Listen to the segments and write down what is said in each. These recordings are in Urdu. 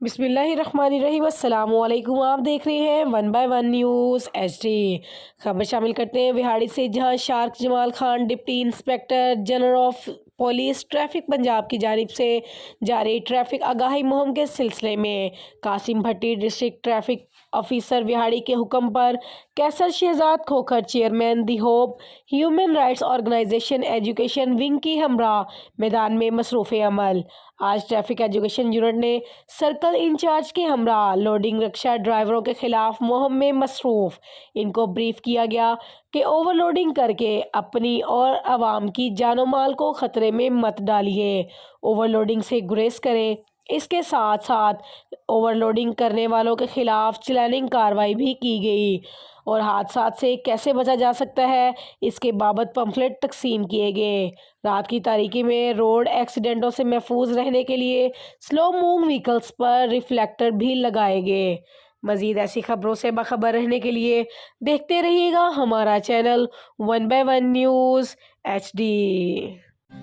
بسم اللہ الرحمن الرحیم۔ السلام علیکم، آپ دیکھ رہے ہیں 1/1 نیوز HD۔ خبر شامل کرتے ہیں وہاڑی سے، جہاں shark Jamal Khan deputy inspector general of police traffic Punjab کی جانب سے جاری ٹریفک آگاہی مہم کے سلسلے میں Qasim Bhatti district traffic officer Vehari کے حکم پر Kaisar Shahzad Khokhar chairman the hope human rights organization education wing کی ہمراہ میدان میں مصروف عمل۔ آج ٹریفک ایجوکیشن یونٹ نے سرکل انچارج کے ہمراہ لوڈنگ رکشہ ڈرائیوروں کے خلاف مہم میں مصروف۔ ان کو بریف کیا گیا کہ اوور لوڈنگ کر کے اپنی اور عوام کی جان و مال کو خطرے میں مت ڈالیے، اوور لوڈنگ سے گریز کریں۔ اس کے ساتھ ساتھ اوور لوڈنگ کرنے والوں کے خلاف چلیننگ کارروائی بھی کی گئی اور حادثات سے کیسے بچا جا سکتا ہے اس کے بابت پمفلٹ تقسیم کیے گئے۔ رات کی تاریکی میں روڈ ایکسیڈنٹوں سے محفوظ رہنے کے لیے سلو موونگ وہیکلز پر ریفلیکٹر بھی لگائے گئے۔ مزید ایسی خبروں سے باخبر رہنے کے لیے دیکھتے رہیے گا ہمارا چینل 1/1 نیوز HD۔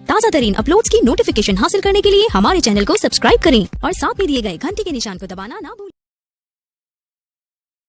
تازہ ترین اپلوڈز کی نوٹیفیکیشن حاصل کرنے کے لیے ہمارے چینل کو سبسکرائب کریں اور ساتھ میں دیے گئے گھنٹی کے نشان کو دبانا نہ بھولیں۔